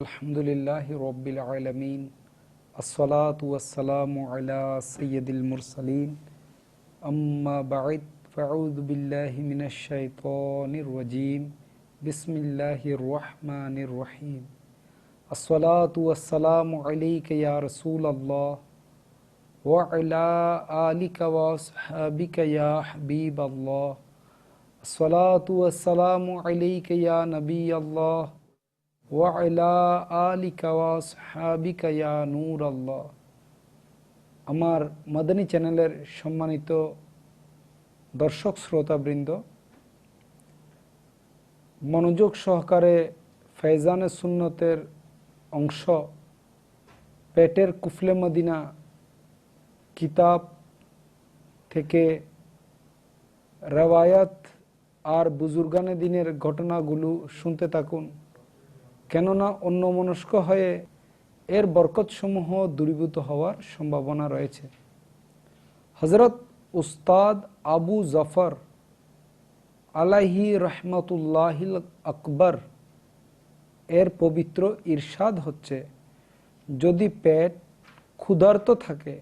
আলহামদুলিল্লাহি রব্বিল আলামিন আসসালাতু ওয়াসসালামু আলা সাইয়্যিদিল মুরসালিন আম্মা বা'দ ফাআউযু বিল্লাহি মিনাশ শাইতানির রাজীম বিসমিল্লাহির রহমানির রহিম আসসালাতু ওয়াসসালামু আলাইকা ইয়া রাসূলাল্লাহ ওয়া আলা আলিকা ওয়া আসহাবিকা ইয়া হাবিবাল্লাহ আসসালাতু ওয়াসসালামু আলাইকা ইয়া নবিয়াল্লাহ ওয়া আলা আলিকা ওয়া আসহাবিকা ইয়া নূর আল্লাহ। আমার মাদানী চ্যানেলের সম্মানিত দর্শক শ্রোতাবৃন্দ, মনোযোগ সহকারে ফয়জানে সুন্নতের অংশ পেটের কুফলে মদিনা কিতাব থেকে রওয়ায়াত আর বুজুর্গানে দিনের ঘটনাগুলো শুনতে থাকুন, কেননা অন্যমনস্ক হয়ে এর বরকতসমূহ দূরীভূত হওয়ার সম্ভাবনা রয়েছে। হযরত উস্তাদ আবু জাফর আলাইহি রহমতুল্লাহিল আকবর এর পবিত্র ইরশাদ হচ্ছে, যদি পেট ক্ষুধার্ত থাকে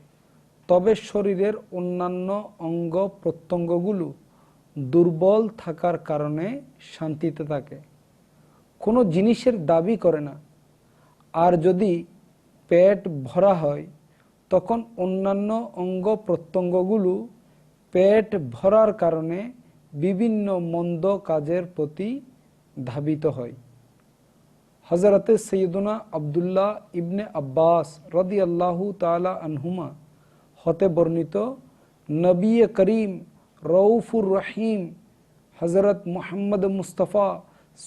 তবে শরীরের অন্যান্য অঙ্গ প্রত্যঙ্গগুলো দুর্বল থাকার কারণে শান্তিতে থাকে, কোনো জিনিসের দাবি করে না। আর যদি পেট ভরা হয় তখন অন্যান্য অঙ্গ প্রত্যঙ্গগুলো পেট ভরার কারণে বিভিন্ন মন্দ কাজের প্রতি ধাবিত হয়। হযরতে সৈয়দনা আব্দুল্লাহ ইবনে আব্বাস রাদিয়াল্লাহু তাআলা আনহুমা হতে বর্ণিত, নবী করিম রউফুর রহিম হযরত মুহাম্মদ মুস্তাফা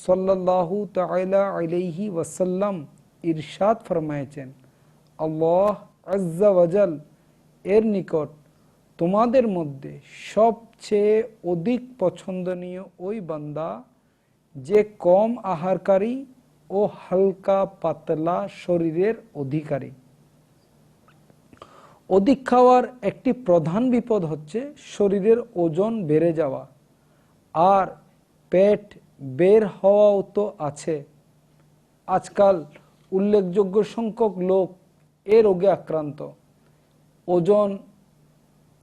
সাল্লাল্লাহু তাআলা আলাইহি ওয়াসাল্লাম ইরশাদ ফরমায়েছেন, আল্লাহ আজ্জা ওয়াজাল এর নিকট তোমাদের মধ্যে সবচেয়ে অধিক পছন্দনীয় ওই বান্দা যে কম আহারকারী ও হালকা পাতলা শরীরের অধিকারী। অধিক খাওয়ার একটি প্রধান বিপদ হচ্ছে শরীরের ওজন বেড়ে যাওয়া, আর পেট বের হওয়াও তো আছে। আজকাল উল্লেখযোগ্য সংখ্যক লোক এ রোগে আক্রান্ত। ওজন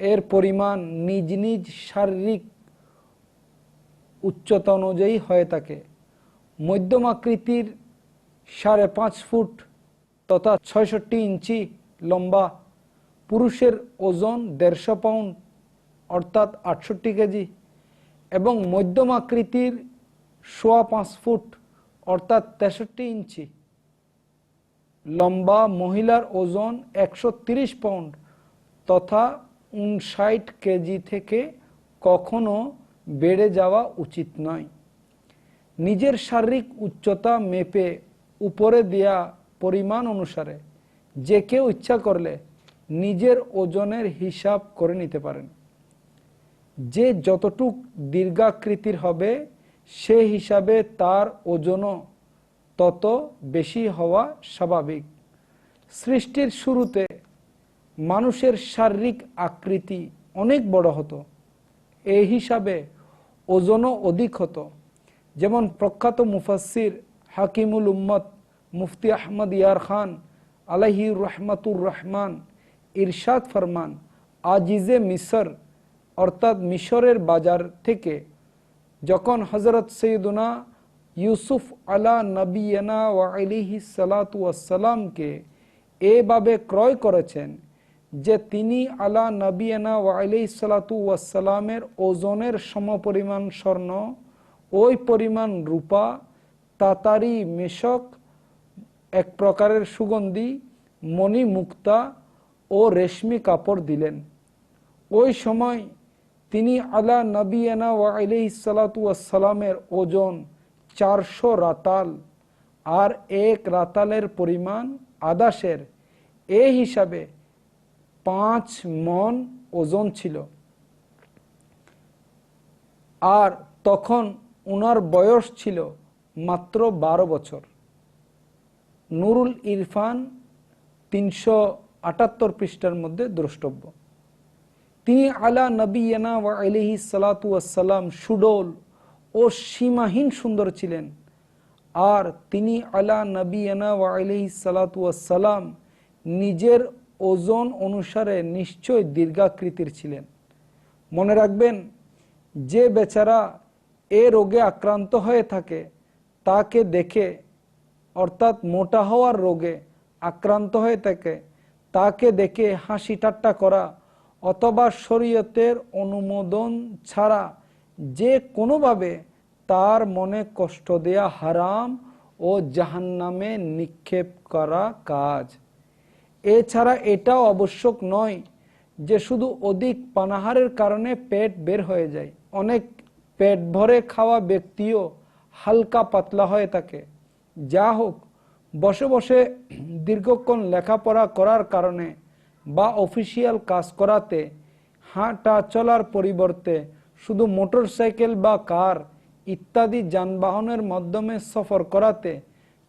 এর পরিমাণ নিজ নিজ শারীরিক উচ্চতা অনুযায়ী হয়ে থাকে। মধ্যম আকৃতির 5.5 ফুট তথা 66 ইঞ্চি লম্বা পুরুষের ওজন 150 পাউন্ড অর্থাৎ 68 কেজি এবং মধ্যম আকৃতির 5.25 ফুট অর্থাৎ 63 ইঞ্চি লম্বা মহিলার ওজন 130 পাউন্ড তথা 59 কেজি থেকে কখনো বেড়ে যাওয়া উচিত নয়। নিজের শারীরিক উচ্চতা মেপে উপরে দেয়া পরিমাণ অনুসারে যে কেউ ইচ্ছা করলে নিজের ওজনের হিসাব করে নিতে পারেন। যে যতটুক দীর্ঘাকৃতির হবে সে হিসাবে তার ওজনও তত বেশি হওয়া স্বাভাবিক। সৃষ্টির শুরুতে মানুষের শারীরিক আকৃতি অনেক বড় হতো, এই হিসাবে ওজনও অধিক হতো। যেমন প্রখ্যাত মুফাসসির হাকিমুল উম্মত মুফতি আহমদ ইয়ার খান আলাইহি রহমাতুর রহমান ইরশাদ ফরমান, আজিজে মিসর অর্থাৎ মিশরের বাজার থেকে যখন হযরত সৈয়দনা ইউসুফ আলা নবিয়ানা ওয়া আলাইহি সালাতু ওয়াসসালামকে এভাবে ক্রয় করেছেন যে তিনি আলা নবিয়ানা ওয়া আলাইহি সালাতু ওয়াসসালামের ওজনের সমপরিমাণ স্বর্ণ, ওই পরিমাণ রূপা, তাতারি মেশক, এক প্রকারের সুগন্ধি, মণি মুক্তা ও রেশমি কাপড় দিলেন। ওই সময় তিনি আলা নবিয়ানা ওয়া আলাইহিস সালাতু ওয়াসসালামের ওজন 400 রাতাল, আর এক রাতালের পরিমাণ আদাসের, এই হিসাবে 5 মণ ওজন ছিল। আর তখন উনার বয়স ছিল মাত্র 12 বছর। নুরুল ইরফান 378 পৃষ্ঠার মধ্যে দ্রষ্টব্য। তিনি আলা নবিয়ানা ওয়া আলাইহিস সালাতু ওয়াসসালাম সুডল ও সীমাহীন সুন্দর ছিলেন। আর তিনি আলা নবিয়ানা ওয়া আলাইহিস সালাতু ওয়াসসালাম নিজের ওজন অনুসারে নিশ্চয় দীর্ঘাকৃতির ছিলেন। মনে রাখবেন, যে বেচারা এ রোগে আক্রান্ত হয়ে থাকে তাকে দেখে, অর্থাৎ মোটা হওয়ার রোগে আক্রান্ত হয়ে থাকে তাকে দেখে হাসি ঠাট্টা করা অথবা শরীয়তের অনুমোদন ছাড়া যে কোনোভাবে তার মনে কষ্ট দেয়া হারাম ও জাহান্নামে নিক্ষেপ করা কাজ। এছাড়া এটাও আবশ্যক নয় যে শুধু অধিক পানাহারের কারণে পেট বের হয়ে যায়। অনেক পেট ভরে খাওয়া ব্যক্তিও হালকা পাতলা হয়ে থাকে। যা হোক, বসে বসে দীর্ঘক্ষণ লেখাপড়া করার কারণে বা অফিসিয়াল কাজ করাতে হাঁটা চলার পরিবর্তে শুধু মোটরসাইকেল বা কার ইত্যাদি যানবাহনের মাধ্যমে সফর করাতে,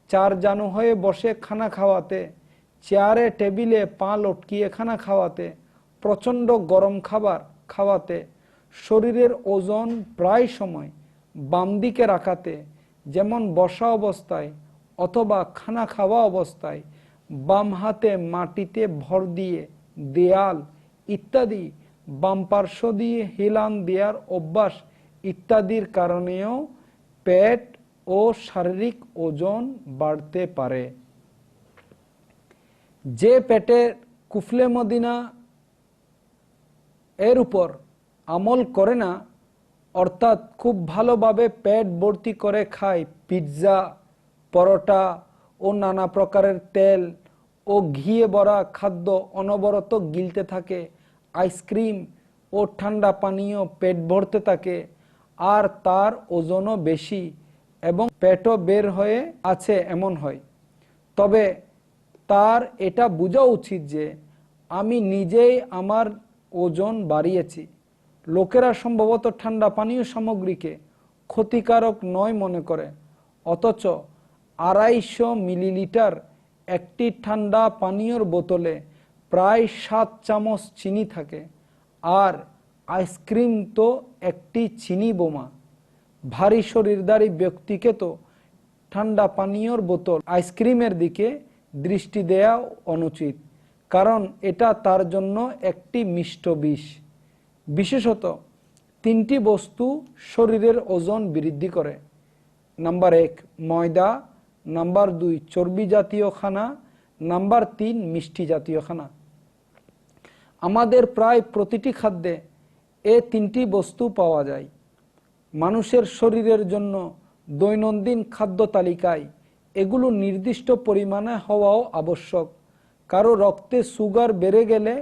চার জানু হয়ে বসে খানা খাওয়াতে, চেয়ারে টেবিলে পা লটকিয়ে খানা খাওয়াতে, প্রচণ্ড গরম খাবার খাওয়াতে, শরীরের ওজন প্রায় সময় বাম দিকে রাখাতে, যেমন বসা অবস্থায় অথবা খানা খাওয়া অবস্থায় বাম হাতে মাটিতে ভর দিয়ে দেয়াল ইত্যাদি বাম পার্শ্ব দিয়ে হেলান দেওয়ার অভ্যাস ইত্যাদির কারণেও পেট ও শারীরিক ওজন বাড়তে পারে। যে পেটের কুফলে মদিনা এর উপর আমল করে না, অর্থাৎ খুব ভালোভাবে পেট ভর্তি করে খায় পিৎজা, পরোটা ও নানা প্রকারের তেল ও ঘিয়ে ভরা খাদ্য অনবরত গিলতে থাকে, আইসক্রিম ও ঠান্ডা পানীয় পেট ভরতে থাকে, আর তার ওজনও বেশি এবং পেটও বের হয়ে আছে এমন হয়, তবে তার এটা বোঝা উচিত যে আমি নিজেই আমার ওজন বাড়িয়েছি। লোকেরা সম্ভবত ঠান্ডা পানীয় সামগ্রীকে ক্ষতিকারক নয় মনে করে, অথচ 250 মিলিলিটার একটি ঠান্ডা পানীয়র বোতলে প্রায় 7 চামচ চিনি থাকে, আর আইসক্রিম তো একটি চিনি বোমা। ভারী শরীরধারী ব্যক্তিকে তো ঠান্ডা পানীয়র বোতল আইসক্রিমের দিকে দৃষ্টি দেয়া অনুচিত, কারণ এটা তার জন্য একটি মিষ্ট বিষ। বিশেষত 3টি বস্তু শরীরের ওজন বৃদ্ধি করে। নাম্বার 1 ময়দা, নাম্বার 2 চর্বি জাতীয় খানা, নাম্বার 3 মিষ্টি জাতীয় খানা। আমাদের প্রায় প্রতিটি খাদ্যে এই 3টি বস্তু পাওয়া যায়। মানুষের শরীরের জন্য দৈনন্দিন খাদ্য তালিকায় এগুলো নির্দিষ্ট পরিমাণে হওয়াও আবশ্যক। কারো রক্তে সুগার বেড়ে গেলে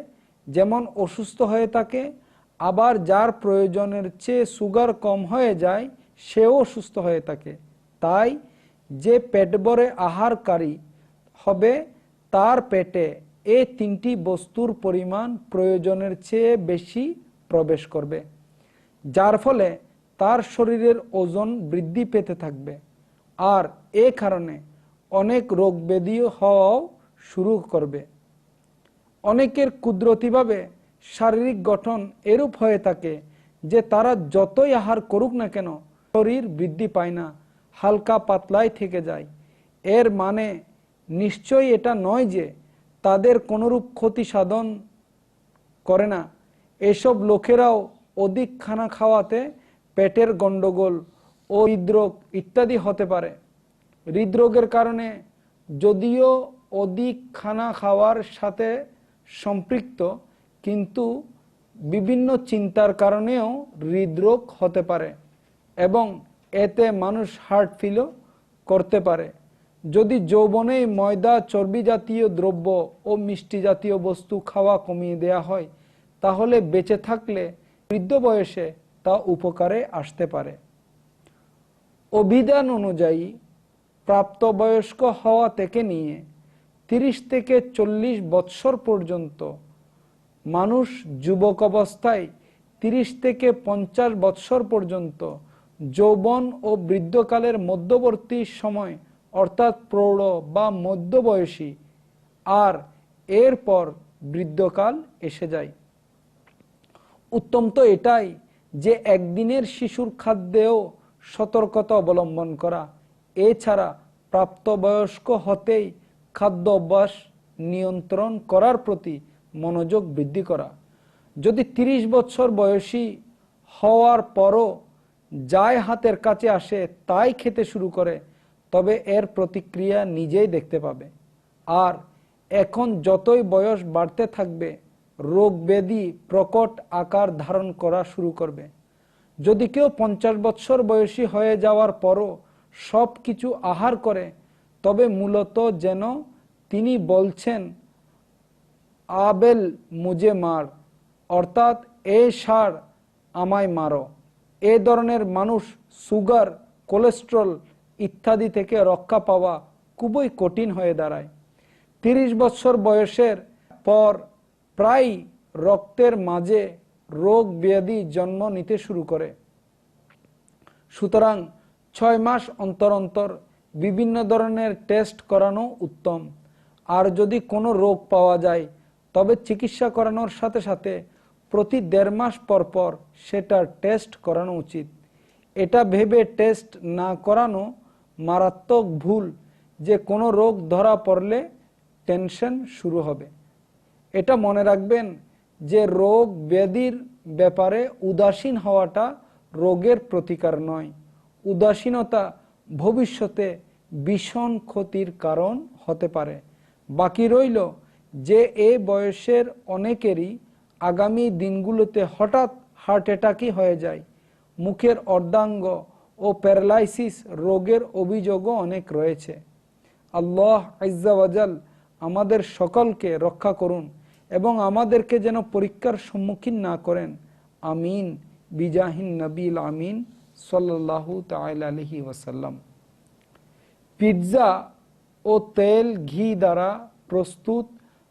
যেমন অসুস্থ হয়ে থাকে, আবার যার প্রয়োজনের চেয়ে সুগার কম হয়ে যায় সেও সুস্থ হয়ে থাকে। তাই যে পেট ভরে আহারকারী হবে তার পেটে এই 3টি বস্তুর পরিমাণ প্রয়োজনের চেয়ে বেশি প্রবেশ করবে, যার ফলে তার শরীরের ওজন বৃদ্ধি পেতে থাকবে, আর এ কারণে অনেক রোগ ব্যাধি হওয়াও শুরু করবে। অনেকের কুদরতিভাবে শারীরিক গঠন এরূপ হয়ে থাকে যে তারা যতই আহার করুক না কেন শরীর বৃদ্ধি পায় না, হালকা পাতলাই থেকে যায়। এর মানে নিশ্চয়ই এটা নয় যে তাদের কোনরূপ ক্ষতি সাধন করে না। এসব লোকেরাও অধিক খানা খাওয়াতে পেটের গন্ডগোল ও হৃদরোগ ইত্যাদি হতে পারে। হৃদরোগের কারণে যদিও অধিক খানা খাওয়ার সাথে সম্পৃক্ত, কিন্তু বিভিন্ন চিন্তার কারণেও হৃদরোগ হতে পারে এবং এতে মানুষ হার্ট ফেলও করতে পারে। যদি যৌবনেই ময়দা, চর্বি জাতীয় দ্রব্য ও মিষ্টি জাতীয় বস্তু খাওয়া কমিয়ে দেয়া হয়, তাহলে বেঁচে থাকলে বৃদ্ধ বয়সে তা উপকারে আসতে পারে। অভিধান অনুযায়ী প্রাপ্তবয়স্ক হওয়া থেকে নিয়ে 30 থেকে 40 বৎসর পর্যন্ত মানুষ যুবক অবস্থায়, 30 থেকে 50 বৎসর পর্যন্ত যৌবন ও বৃদ্ধকালের মধ্যবর্তী সময় অর্থাৎ প্রৌঢ় বা মধ্যবয়সী, আর এরপর বৃদ্ধকাল এসে যায়। উত্তম তো এটাই যে একদিনের শিশুর খাদ্যেও সতর্কতা অবলম্বন করা, এছাড়া প্রাপ্তবয়স্ক হতেই খাদ্য অভ্যাস নিয়ন্ত্রণ করার প্রতি মনোযোগ বৃদ্ধি করা। যদি 30 বছর বয়সী হওয়ার পরও যাই হাতের কাছে আসে তাই খেতে শুরু করে, তবে এর প্রতিক্রিয়া নিজেই দেখতে পাবে। আর এখন যতই বয়স বাড়তে থাকবে, রোগ ব্যাধি প্রকট আকার ধারণ করা শুরু করবে। যদি কেউ 50 বছর বয়সী হয়ে যাওয়ার পরও সব কিছু আহার করে, তবে মূলত যেন তিনি বলছেন, আবেল মুজে মার, অর্থাৎ এ ষাঁড় আমায় মারো। এ ধরনের মানুষ সুগার, কোলেস্ট্রল ইত্যাদি থেকে রক্ষা পাওয়া খুবই কঠিন হয়ে দাঁড়ায়। 30 বছর বয়সের পর প্রায় রক্তের মাঝে রোগ ব্যাধি জন্ম নিতে শুরু করে। সুতরাং 6 মাস অন্তর অন্তর বিভিন্ন ধরনের টেস্ট করানো উত্তম। আর যদি কোনো রোগ পাওয়া যায়, তবে চিকিৎসা করানোর সাথে সাথে প্রতি 1.5 মাস পর পর সেটার টেস্ট করানো উচিত। এটা ভেবে টেস্ট না করানো মারাত্মক ভুল যে কোনো রোগ ধরা পড়লে টেনশন শুরু হবে। এটা মনে রাখবেন যে রোগ ব্যাধির ব্যাপারে উদাসীন হওয়াটা রোগের প্রতিকার নয়। উদাসীনতা ভবিষ্যতে ভীষণ ক্ষতির কারণ হতে পারে। বাকি রইল যে এই বয়সের অনেকেরই আগামী দিনগুলোতে হঠাৎ হার্ট অ্যাটাকই হয়ে যায়। মুখের অর্ধাঙ্গ ও প্যারালাইসিস রোগের অভিযোগও অনেক রয়েছে। আল্লাহ আজ্জা ওয়াজাল আমাদের সকলকে রক্ষা করুন এবং আমাদেরকে যেন পরীক্ষার সম্মুখীন না করেন। আমিন বিজাহিন নবীল আমিন সাল্লাল্লাহু তাআলা আলাইহি ওয়াসাল্লাম। পিৎজা ও তেল ঘি দ্বারা প্রস্তুত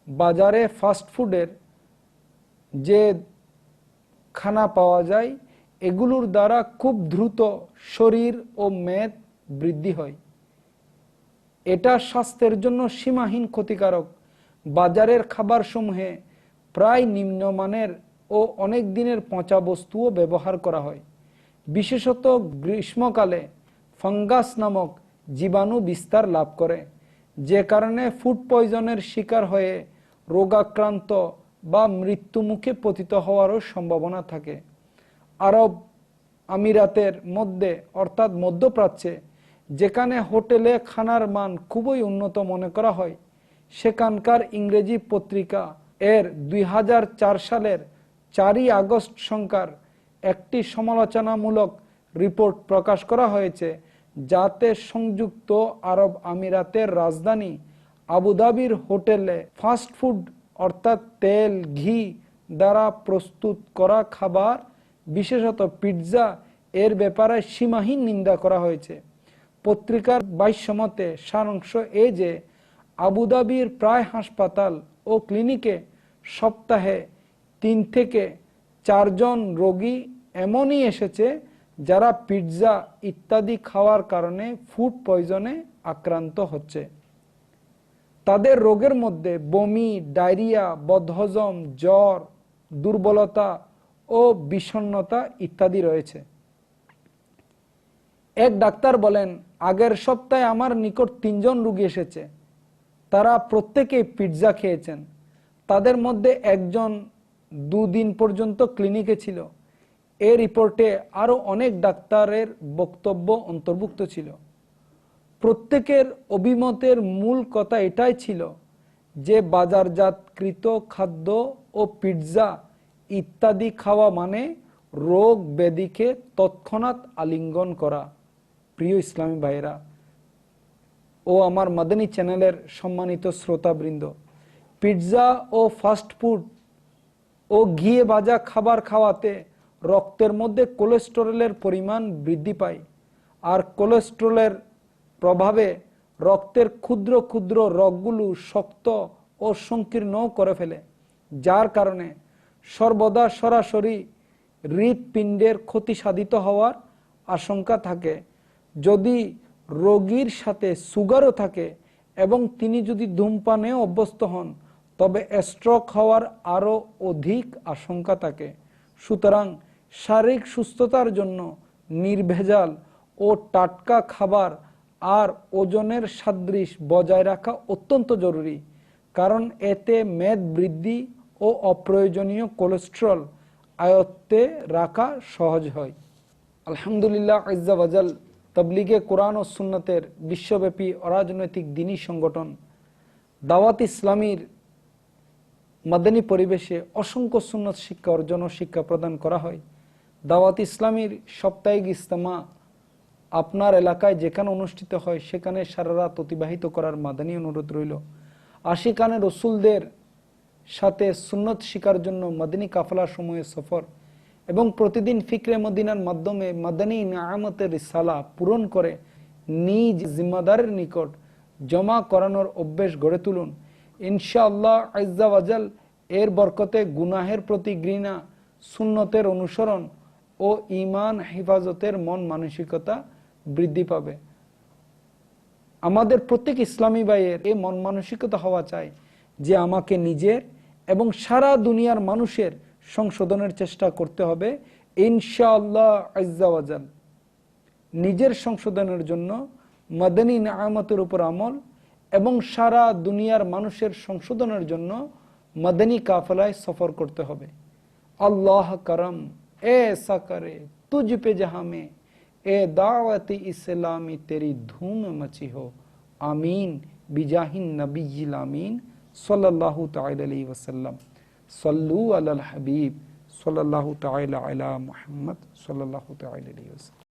বাজারে ফাস্টফুডের যে খানা পাওয়া যায়, এগুলোর দ্বারা খুব দ্রুত শরীর ও মেদ বৃদ্ধি হয়। এটা স্বাস্থ্যের জন্য সীমাহীন ক্ষতিকারক। বাজারের খাবারসমূহে প্রায় নিম্নমানের ও অনেক দিনের পচা বস্তুও ব্যবহার করা হয়। বিশেষত গ্রীষ্মকালে ফাঙ্গাস নামক জীবাণু বিস্তার লাভ করে, যে কারণে ফুড পয়জনের শিকার হয়ে রোগাক্রান্ত বা মৃত্যুমুখে পতিত হওয়ারও সম্ভাবনা থাকে। আরব আমিরাতের মধ্যে অর্থাৎ মধ্যপ্রাচ্যে যেখানে হোটেলে খানার মান খুবই উন্নত মনে করা হয়, সেখানকার ইংরেজি পত্রিকা এর 2004 সালের 4 আগস্ট সংখ্যার একটি সমালোচনামূলক রিপোর্ট প্রকাশ করা হয়েছে, যাতে সংযুক্ত আরব আমিরাতের রাজধানী আবুধাবির হোটেলে ফাস্টফুড অর্থাৎ তেল ঘি দ্বারা প্রস্তুত করা খাবার, বিশেষত পিৎজা এর ব্যাপারে সীমাহীন নিন্দা করা হয়েছে। পত্রিকার ভাষ্যমতে সারাংশ এই যে আবুধাবির প্রায় হাসপাতাল ও ক্লিনিকে সপ্তাহে 3 থেকে 4 জন রোগী এমনই এসেছে যারা পিৎজা ইত্যাদি খাওয়ার কারণে ফুড পয়জনে আক্রান্ত হচ্ছে। তাদের রোগের মধ্যে বমি, ডায়রিয়া, বদহজম, জ্বর, দুর্বলতা ও বিষণ্ণতা ইত্যাদি রয়েছে। এক ডাক্তার বলেন, আগের সপ্তাহে আমার নিকট 3 জন রোগী এসেছে। তারা প্রত্যেকেই পিৎজা খেয়েছেন। তাদের মধ্যে একজন 2 দিন পর্যন্ত ক্লিনিকে ছিল। এই রিপোর্টে আরও অনেক ডাক্তারের বক্তব্য অন্তর্ভুক্ত ছিল। প্রত্যেকের অভিমতের মূল কথা এটাই ছিল যে বাজারজাতকৃত খাদ্য ও পিৎজা ইত্যাদি খাওয়া মানে রোগ ব্যাধিকে তৎক্ষণাৎ আলিঙ্গন করা। প্রিয় ইসলামী ভাইরা ও আমার মাদানী চ্যানেলের সম্মানিত শ্রোতাবৃন্দ, পিৎজা ও ফাস্টফুড ও ঘিয়ে ভাজা খাবার খাওয়াতে রক্তের মধ্যে কোলেস্টেরলের পরিমাণ বৃদ্ধি পায়। আর কোলেস্টেরলের প্রভাবে রক্তের ক্ষুদ্র ক্ষুদ্র রগগুলো শক্ত ও সংকীর্ণ করে ফেলে, যার কারণে সর্বদা সরাসরি হৃৎপিণ্ডের ক্ষতি সাধিত হওয়ার আশঙ্কা থাকে। যদি রোগীর সাথে সুগারও থাকে এবং তিনি যদি ধূমপানেও অভ্যস্ত হন, তবে স্ট্রোক হওয়ার আরও অধিক আশঙ্কা থাকে। সুতরাং শারীরিক সুস্থতার জন্য নির্ভেজাল ও টাটকা খাবার আর ওজনের সাদৃশ বজায় রাখা অত্যন্ত জরুরি, কারণ এতে মেদ বৃদ্ধি ও অপ্রয়োজনীয় কোলেস্টেরল আয়ত্তে রাখা সহজ হয়। আলহামদুলিল্লাহ আজ্জা ওয়াজাল তাবলীগে কোরআন ও সুন্নতের বিশ্বব্যাপী অরাজনৈতিক দ্বীনি সংগঠন দাওয়াত ইসলামীর মাদানী পরিবেশে অসংখ্য সুন্নত শিক্ষা অর্জন ও শিক্ষা প্রদান করা হয়। দাওয়াত ইসলামীর সাপ্তাহিক ইজতেমা আপনার এলাকায় যেখানে অনুষ্ঠিত হয় সেখানে সারা রাত অতিবাহিত করার মাদানী অনুরোধ রইল। আশিকানে রসুলদের সাথে সুন্নত শিকার জন্য মাদানী কাফলা সময়ে সফর এবং প্রতিদিন ফিকরে মদিনার মাধ্যমে মাদানী নিয়ামতের রিসালা পূরণ করে নিজ জিম্মাদারের নিকট জমা করানোর অভ্যেস গড়ে তুলুন। ইনশাআল্লাহ আজ্জা ওয়াজাল এর বরকতে গুনাহের প্রতি ঘৃণা, সুন্নতের অনুসরণ ও ঈমান হেফাজতের মন মানসিকতা বৃদ্ধি পাবে। আমাদের প্রত্যেক ইসলামী ভাইয়ের এই মন মানসিকতা হওয়া চাই যে আমাকে নিজের এবং সারা দুনিয়ার মানুষের সংশোধনের চেষ্টা করতে হবে ইনশাআল্লাহ আজ্জা ওয়াজাল। নিজের সংশোধনের জন্য মাদানী নিয়ামতের উপর আমল এবং সারা দুনিয়ার মানুষের সংশোধনের জন্য মাদানী কাফলায় সফর করতে হবে। আল্লাহ করম ऐसा करे तुझ पे जहां में ए दावती इस्लामी तेरी धूम मची हो। आमीन बिजाहिन नबील आमीन सल्लल्लाहु तआला अलैहि वसल्लम। सल्लु अलल हबीब सल्लल्लाहु तआला अला मुहम्मद सल्लल्लाहु तआला अलैहि वसल्लम।